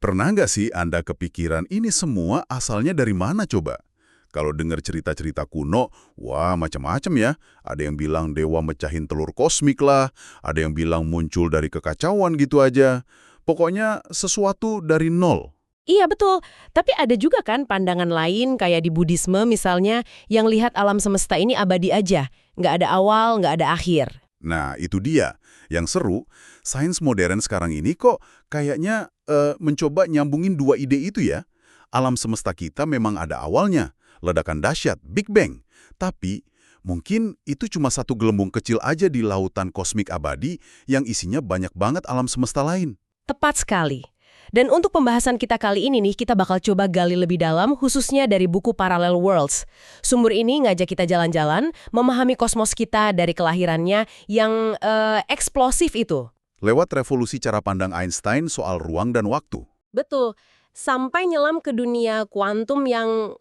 Pernah nggak sih Anda kepikiran ini semua asalnya dari mana coba? Kalau dengar cerita-cerita kuno, wah macam-macam ya. Ada yang bilang dewa mecahin telur kosmik lah, ada yang bilang muncul dari kekacauan gitu aja. Pokoknya sesuatu dari nol. Iya betul, tapi ada juga kan pandangan lain kayak di Buddhisme misalnya yang lihat alam semesta ini abadi aja, nggak ada awal, nggak ada akhir. Nah, itu dia. Yang seru, sains modern sekarang ini kok kayaknya mencoba nyambungin dua ide itu ya. Alam semesta kita memang ada awalnya, ledakan dahsyat, Big Bang. Tapi mungkin itu cuma satu gelembung kecil aja di lautan kosmik abadi yang isinya banyak banget alam semesta lain. Tepat sekali. Dan untuk pembahasan kita kali ini nih, kita bakal coba gali lebih dalam khususnya dari buku Parallel Worlds. Sumber ini ngajak kita jalan-jalan, memahami kosmos kita dari kelahirannya yang eksplosif itu. Lewat revolusi cara pandang Einstein soal ruang dan waktu. Betul. Sampai nyelam ke dunia kuantum yang,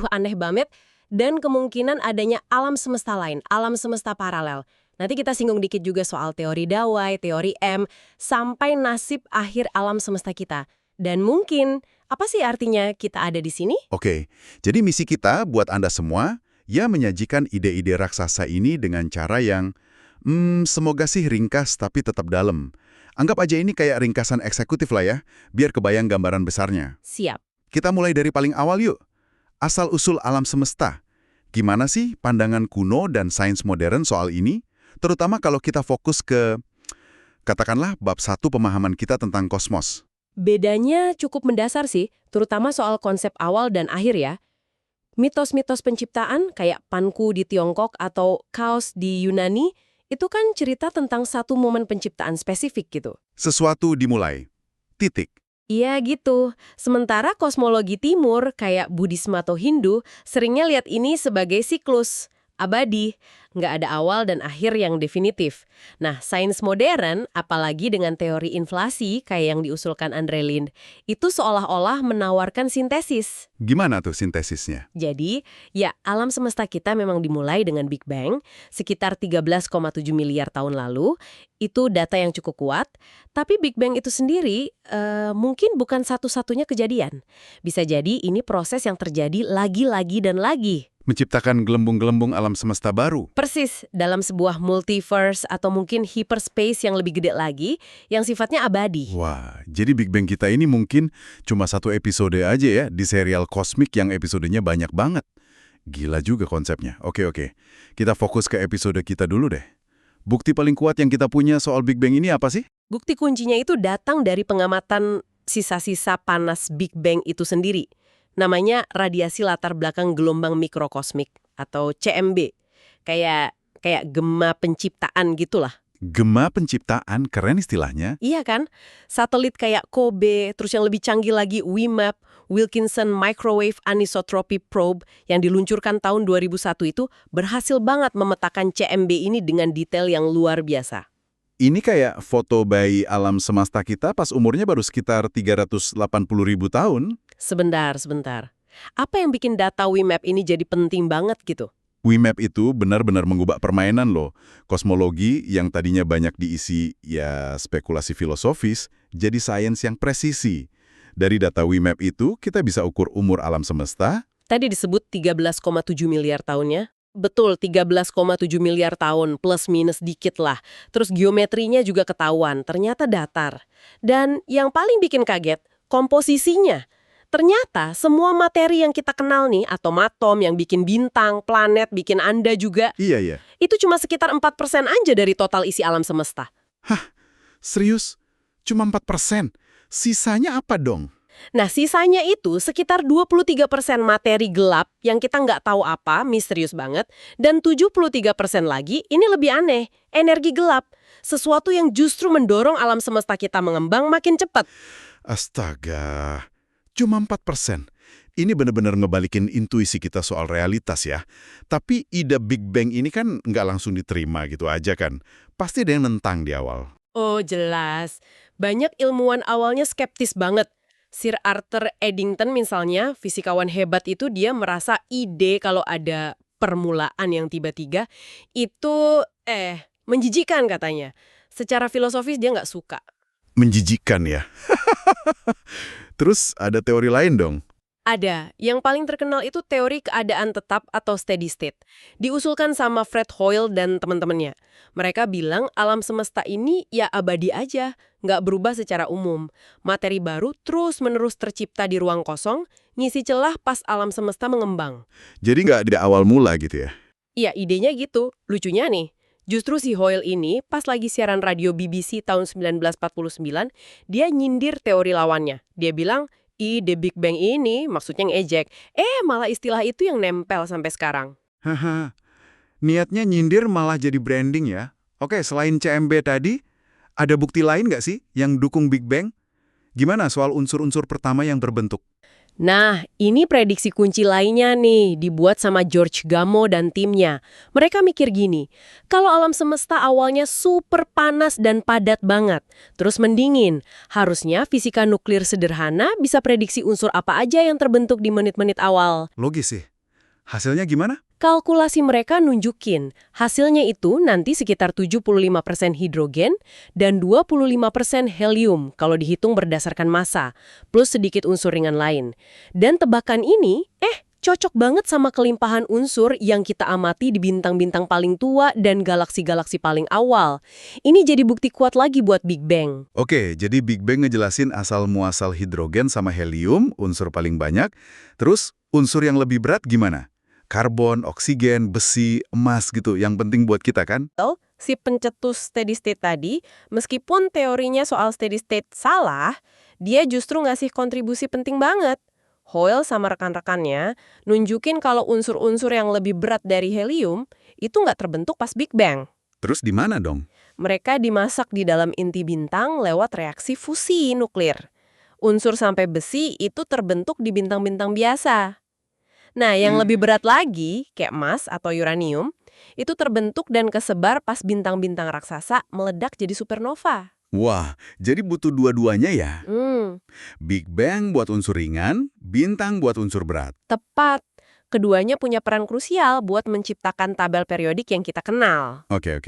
aneh banget. Dan kemungkinan adanya alam semesta lain, alam semesta paralel. Nanti kita singgung dikit juga soal teori Dawai, teori M, sampai nasib akhir alam semesta kita. Dan mungkin, apa sih artinya kita ada di sini? Oke, jadi misi kita buat Anda semua, ya menyajikan ide-ide raksasa ini dengan cara yang, semoga sih ringkas tapi tetap dalam. Anggap aja ini kayak ringkasan eksekutif lah ya, biar kebayang gambaran besarnya. Siap. Kita mulai dari paling awal yuk. Asal-usul alam semesta. Gimana sih pandangan kuno dan sains modern soal ini? Terutama kalau kita fokus ke, katakanlah bab 1 pemahaman kita tentang kosmos. Bedanya cukup mendasar sih, terutama soal konsep awal dan akhir ya. Mitos-mitos penciptaan kayak Panku di Tiongkok atau Chaos di Yunani, itu kan cerita tentang satu momen penciptaan spesifik gitu. Sesuatu dimulai. Titik. Iya gitu. Sementara kosmologi timur, kayak Buddhisme atau Hindu, seringnya lihat ini sebagai siklus, abadi, nggak ada awal dan akhir yang definitif. Nah, sains modern, apalagi dengan teori inflasi kayak yang diusulkan Andre Lind, itu seolah-olah menawarkan sintesis. Gimana tuh sintesisnya? Jadi, ya alam semesta kita memang dimulai dengan Big Bang, sekitar 13,7 miliar tahun lalu. Itu data yang cukup kuat, tapi Big Bang itu sendiri mungkin bukan satu-satunya kejadian. Bisa jadi ini proses yang terjadi lagi-lagi dan lagi. Menciptakan gelembung-gelembung alam semesta baru. Persis, dalam sebuah multiverse atau mungkin hyperspace yang lebih gede lagi, yang sifatnya abadi. Wah, jadi Big Bang kita ini mungkin cuma satu episode aja ya di serial kosmik yang episodenya banyak banget. Gila juga konsepnya. Oke, kita fokus ke episode kita dulu deh. Bukti paling kuat yang kita punya soal Big Bang ini apa sih? Bukti kuncinya itu datang dari pengamatan sisa-sisa panas Big Bang itu sendiri. Namanya radiasi latar belakang gelombang mikrokosmik atau CMB. Kayak gema penciptaan gitulah. Gema penciptaan, keren istilahnya. Iya kan? Satelit kayak COBE, terus yang lebih canggih lagi WIMAP, Wilkinson Microwave Anisotropy Probe yang diluncurkan tahun 2001 itu berhasil banget memetakan CMB ini dengan detail yang luar biasa. Ini kayak foto bayi alam semesta kita pas umurnya baru sekitar 380.000 tahun. Sebentar. Apa yang bikin data WIMAP ini jadi penting banget gitu? WIMAP itu benar-benar mengubah permainan loh. Kosmologi yang tadinya banyak diisi ya spekulasi filosofis, jadi sains yang presisi. Dari data WIMAP itu, kita bisa ukur umur alam semesta. Tadi disebut 13,7 miliar tahunnya. Betul, 13,7 miliar tahun, plus minus dikit lah. Terus geometrinya juga ketahuan, ternyata datar. Dan yang paling bikin kaget, komposisinya. Ternyata semua materi yang kita kenal nih, atom-atom yang bikin bintang, planet, bikin Anda juga, Iya. itu cuma sekitar 4% aja dari total isi alam semesta. Hah? Serius? Cuma 4%? Sisanya apa dong? Nah, sisanya itu sekitar 23% materi gelap yang kita nggak tahu apa, misterius banget, dan 73% lagi, ini lebih aneh, energi gelap. Sesuatu yang justru mendorong alam semesta kita mengembang makin cepat. Astaga, cuma 4%. Ini benar-benar ngebalikin intuisi kita soal realitas ya. Tapi ide Big Bang ini kan nggak langsung diterima gitu aja kan. Pasti ada yang nentang di awal. Oh, jelas. Banyak ilmuwan awalnya skeptis banget. Sir Arthur Eddington misalnya, fisikawan hebat itu dia merasa ide kalau ada permulaan yang tiba-tiba itu menjijikan katanya. Secara filosofis dia nggak suka. Menjijikan ya. Terus ada teori lain dong? Ada. Yang paling terkenal itu teori keadaan tetap atau steady state. Diusulkan sama Fred Hoyle dan teman-temannya. Mereka bilang alam semesta ini ya abadi aja, nggak berubah secara umum. Materi baru terus-menerus tercipta di ruang kosong, ngisi celah pas alam semesta mengembang. Jadi nggak ada awal mula gitu ya? Iya, idenya gitu. Lucunya nih, justru si Hoyle ini pas lagi siaran radio BBC tahun 1949, dia nyindir teori lawannya. Dia bilang, ide Big Bang ini maksudnya ngejek. Malah istilah itu yang nempel sampai sekarang. Haha, niatnya nyindir malah jadi branding ya. Oke, selain CMB tadi, ada bukti lain nggak sih yang dukung Big Bang? Gimana soal unsur-unsur pertama yang berbentuk? Nah, ini prediksi kunci lainnya nih, dibuat sama George Gamow dan timnya. Mereka mikir gini, kalau alam semesta awalnya super panas dan padat banget, terus mendingin, harusnya fisika nuklir sederhana bisa prediksi unsur apa aja yang terbentuk di menit-menit awal. Logis sih. Hasilnya gimana? Kalkulasi mereka nunjukin, hasilnya itu nanti sekitar 75% hidrogen dan 25% helium kalau dihitung berdasarkan massa, plus sedikit unsur ringan lain. Dan tebakan ini, cocok banget sama kelimpahan unsur yang kita amati di bintang-bintang paling tua dan galaksi-galaksi paling awal. Ini jadi bukti kuat lagi buat Big Bang. Oke, jadi Big Bang ngejelasin asal-muasal hidrogen sama helium, unsur paling banyak. Terus, unsur yang lebih berat gimana? Karbon, oksigen, besi, emas gitu, yang penting buat kita kan? Si pencetus steady state tadi, meskipun teorinya soal steady state salah, dia justru ngasih kontribusi penting banget. Hoyle sama rekan-rekannya nunjukin kalau unsur-unsur yang lebih berat dari helium itu nggak terbentuk pas Big Bang. Terus di mana dong? Mereka dimasak di dalam inti bintang lewat reaksi fusi nuklir. Unsur sampai besi itu terbentuk di bintang-bintang biasa. Nah, yang lebih berat lagi, kayak emas atau uranium, itu terbentuk dan kesebar pas bintang-bintang raksasa meledak jadi supernova. Wah, jadi butuh dua-duanya ya? Big Bang buat unsur ringan, bintang buat unsur berat. Tepat. Keduanya punya peran krusial buat menciptakan tabel periodik yang kita kenal. Oke.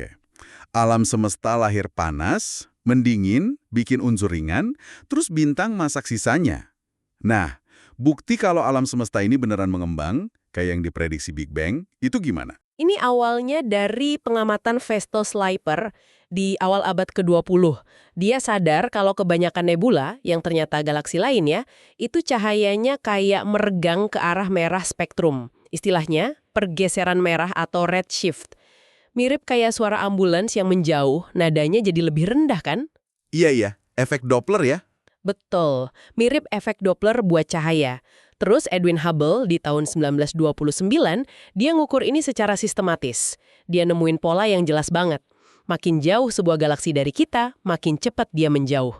Alam semesta lahir panas, mendingin, bikin unsur ringan, terus bintang masak sisanya. Nah, bukti kalau alam semesta ini beneran mengembang, kayak yang diprediksi Big Bang, itu gimana? Ini awalnya dari pengamatan Vesto Slipher di awal abad ke-20. Dia sadar kalau kebanyakan nebula, yang ternyata galaksi lain ya, itu cahayanya kayak meregang ke arah merah spektrum. Istilahnya, pergeseran merah atau redshift. Mirip kayak suara ambulans yang menjauh, nadanya jadi lebih rendah kan? Iya, efek Doppler ya? Betul, mirip efek Doppler buat cahaya. Terus Edwin Hubble di tahun 1929, dia ngukur ini secara sistematis. Dia nemuin pola yang jelas banget. Makin jauh sebuah galaksi dari kita, makin cepat dia menjauh.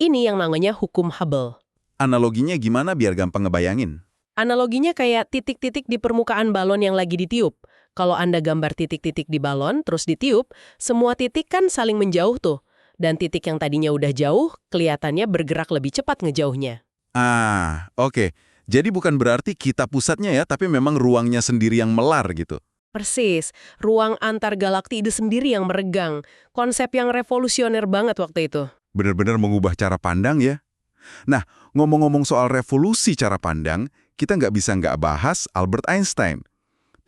Ini yang namanya hukum Hubble. Analoginya gimana biar gampang ngebayangin? Analoginya kayak titik-titik di permukaan balon yang lagi ditiup. Kalau Anda gambar titik-titik di balon, terus ditiup, semua titik kan saling menjauh tuh. Dan titik yang tadinya udah jauh, kelihatannya bergerak lebih cepat ngejauhnya. Oke. Jadi bukan berarti kita pusatnya ya, tapi memang ruangnya sendiri yang melar gitu. Persis, ruang antar galakti itu sendiri yang meregang. Konsep yang revolusioner banget waktu itu. Benar-benar mengubah cara pandang ya. Nah, ngomong-ngomong soal revolusi cara pandang, kita nggak bisa nggak bahas Albert Einstein.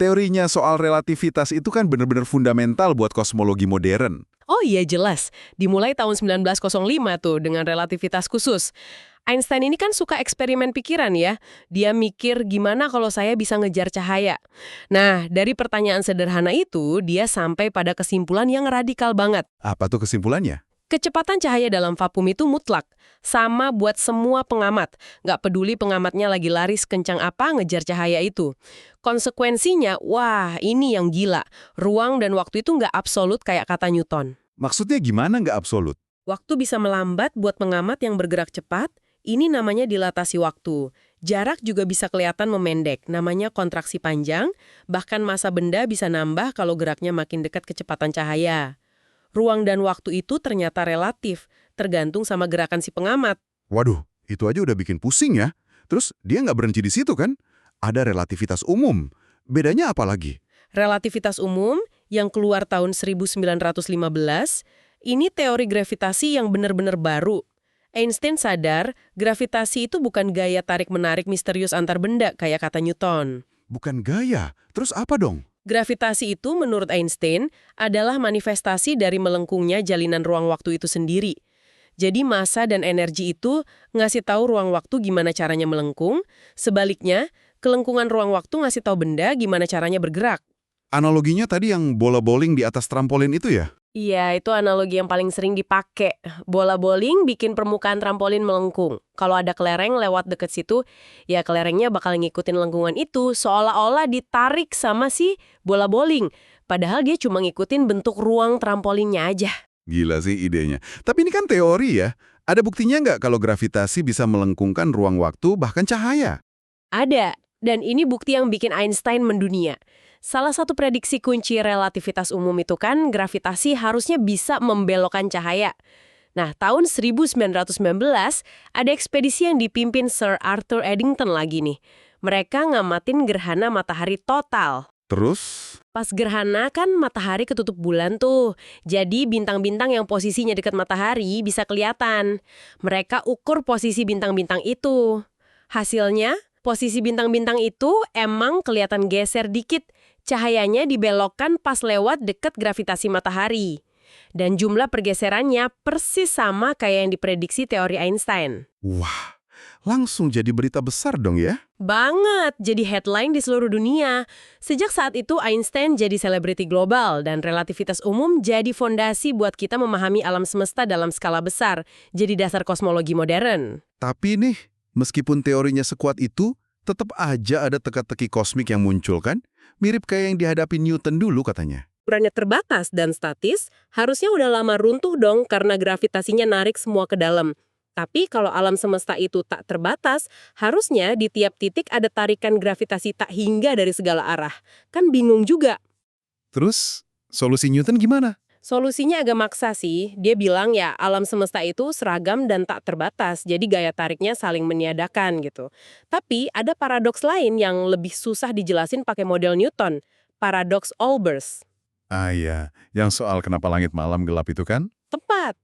Teorinya soal relativitas itu kan benar-benar fundamental buat kosmologi modern. Oh iya jelas, dimulai tahun 1905 tuh dengan relativitas khusus. Einstein ini kan suka eksperimen pikiran ya. Dia mikir gimana kalau saya bisa ngejar cahaya. Nah, dari pertanyaan sederhana itu, dia sampai pada kesimpulan yang radikal banget. Apa tuh kesimpulannya? Kecepatan cahaya dalam vakum itu mutlak. Sama buat semua pengamat. Nggak peduli pengamatnya lagi lari sekencang apa ngejar cahaya itu. Konsekuensinya, wah ini yang gila. Ruang dan waktu itu nggak absolut kayak kata Newton. Maksudnya gimana nggak absolut? Waktu bisa melambat buat pengamat yang bergerak cepat. Ini namanya dilatasi waktu. Jarak juga bisa kelihatan memendek, namanya kontraksi panjang, bahkan massa benda bisa nambah kalau geraknya makin dekat kecepatan cahaya. Ruang dan waktu itu ternyata relatif, tergantung sama gerakan si pengamat. Waduh, itu aja udah bikin pusing ya. Terus dia nggak berhenti di situ kan? Ada relativitas umum. Bedanya apa lagi? Relativitas umum yang keluar tahun 1915, ini teori gravitasi yang benar-benar baru. Einstein sadar gravitasi itu bukan gaya tarik-menarik misterius antar benda kayak kata Newton. Bukan gaya, terus apa dong? Gravitasi itu menurut Einstein adalah manifestasi dari melengkungnya jalinan ruang waktu itu sendiri. Jadi massa dan energi itu ngasih tahu ruang waktu gimana caranya melengkung, sebaliknya kelengkungan ruang waktu ngasih tahu benda gimana caranya bergerak. Analoginya tadi yang bola bowling di atas trampolin itu ya? Iya, itu analogi yang paling sering dipakai. Bola bowling bikin permukaan trampolin melengkung. Kalau ada kelereng lewat deket situ, ya kelerengnya bakal ngikutin lengkungan itu, seolah-olah ditarik sama si bola bowling. Padahal dia cuma ngikutin bentuk ruang trampolinnya aja. Gila sih idenya. Tapi ini kan teori ya. Ada buktinya nggak kalau gravitasi bisa melengkungkan ruang waktu bahkan cahaya? Ada, dan ini bukti yang bikin Einstein mendunia. Salah satu prediksi kunci relativitas umum itu kan gravitasi harusnya bisa membelokkan cahaya. Nah, tahun 1919 ada ekspedisi yang dipimpin Sir Arthur Eddington lagi nih. Mereka ngamatin gerhana matahari total. Terus? Pas gerhana kan matahari ketutup bulan tuh. Jadi bintang-bintang yang posisinya dekat matahari bisa kelihatan. Mereka ukur posisi bintang-bintang itu. Hasilnya, posisi bintang-bintang itu emang kelihatan geser dikit. Cahayanya dibelokkan pas lewat dekat gravitasi matahari. Dan jumlah pergeserannya persis sama kayak yang diprediksi teori Einstein. Wah, langsung jadi berita besar dong ya? Banget, jadi headline di seluruh dunia. Sejak saat itu Einstein jadi selebriti global dan relativitas umum jadi fondasi buat kita memahami alam semesta dalam skala besar, jadi dasar kosmologi modern. Tapi nih, meskipun teorinya sekuat itu, tetap aja ada teka-teki kosmik yang muncul kan? Mirip kayak yang dihadapi Newton dulu katanya. Ukurannya terbatas dan statis, harusnya udah lama runtuh dong karena gravitasinya narik semua ke dalam. Tapi kalau alam semesta itu tak terbatas, harusnya di tiap titik ada tarikan gravitasi tak hingga dari segala arah. Kan bingung juga. Terus, solusi Newton gimana? Solusinya agak maksa sih. Dia bilang ya alam semesta itu seragam dan tak terbatas, jadi gaya tariknya saling meniadakan gitu. Tapi ada paradoks lain yang lebih susah dijelasin pakai model Newton, paradoks Olbers. Ah iya, yang soal kenapa langit malam gelap itu kan? Tepat.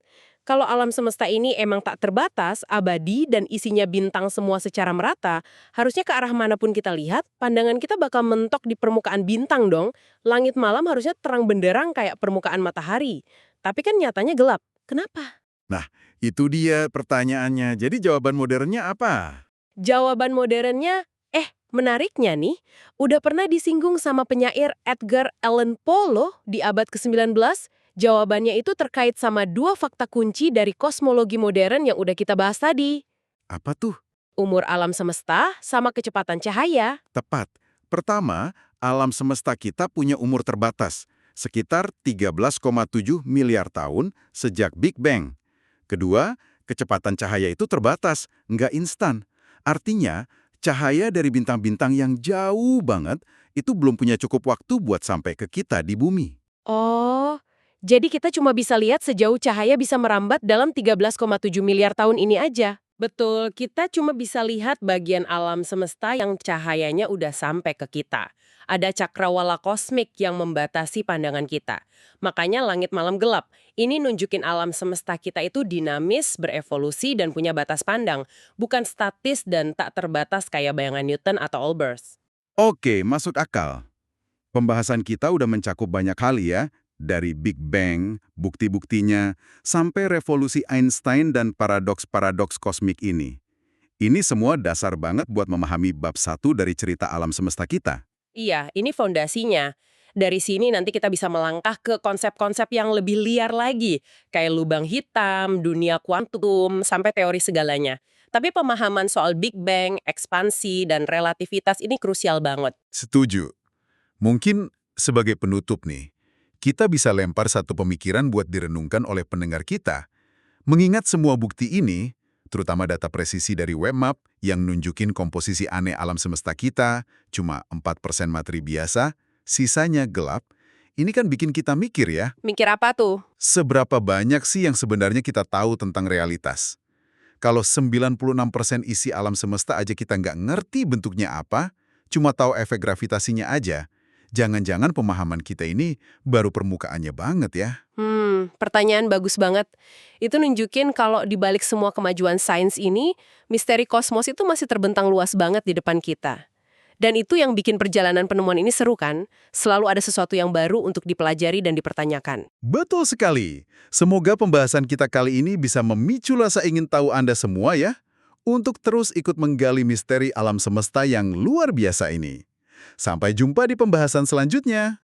Kalau alam semesta ini emang tak terbatas, abadi, dan isinya bintang semua secara merata, harusnya ke arah manapun kita lihat, pandangan kita bakal mentok di permukaan bintang dong. Langit malam harusnya terang benderang kayak permukaan matahari. Tapi kan nyatanya gelap. Kenapa? Nah, itu dia pertanyaannya. Jadi jawaban modernnya apa? Jawaban modernnya, menariknya nih, udah pernah disinggung sama penyair Edgar Allan Poe loh di abad ke-19. Jawabannya itu terkait sama dua fakta kunci dari kosmologi modern yang udah kita bahas tadi. Apa tuh? Umur alam semesta sama kecepatan cahaya. Tepat. Pertama, alam semesta kita punya umur terbatas, sekitar 13,7 miliar tahun sejak Big Bang. Kedua, kecepatan cahaya itu terbatas, nggak instan. Artinya, cahaya dari bintang-bintang yang jauh banget itu belum punya cukup waktu buat sampai ke kita di bumi. Oh, jadi kita cuma bisa lihat sejauh cahaya bisa merambat dalam 13,7 miliar tahun ini aja. Betul, kita cuma bisa lihat bagian alam semesta yang cahayanya udah sampai ke kita. Ada cakrawala kosmik yang membatasi pandangan kita. Makanya langit malam gelap. Ini nunjukin alam semesta kita itu dinamis, berevolusi, dan punya batas pandang. Bukan statis dan tak terbatas kayak bayangan Newton atau Olbers. Oke, masuk akal. Pembahasan kita udah mencakup banyak hal ya, dari Big Bang, bukti-buktinya, sampai revolusi Einstein dan paradoks-paradoks kosmik ini. Ini semua dasar banget buat memahami bab 1 dari cerita alam semesta kita. Iya, ini fondasinya. Dari sini nanti kita bisa melangkah ke konsep-konsep yang lebih liar lagi, kayak lubang hitam, dunia kuantum, sampai teori segalanya. Tapi pemahaman soal Big Bang, ekspansi, dan relativitas ini krusial banget. Setuju. Mungkin sebagai penutup nih, kita bisa lempar satu pemikiran buat direnungkan oleh pendengar kita. Mengingat semua bukti ini, terutama data presisi dari WebMap yang nunjukin komposisi aneh alam semesta kita, cuma 4% materi biasa, sisanya gelap, ini kan bikin kita mikir ya, Mikir apa tuh? seberapa banyak sih yang sebenarnya kita tahu tentang realitas? Kalau 96% isi alam semesta aja kita nggak ngerti bentuknya apa, cuma tahu efek gravitasinya aja, Jangan-jangan pemahaman kita ini baru permukaannya banget ya. Pertanyaan bagus banget. Itu nunjukin kalau di balik semua kemajuan sains ini, misteri kosmos itu masih terbentang luas banget di depan kita. Dan itu yang bikin perjalanan penemuan ini seru kan? Selalu ada sesuatu yang baru untuk dipelajari dan dipertanyakan. Betul sekali. Semoga pembahasan kita kali ini bisa memicu rasa ingin tahu Anda semua ya, untuk terus ikut menggali misteri alam semesta yang luar biasa ini. Sampai jumpa di pembahasan selanjutnya.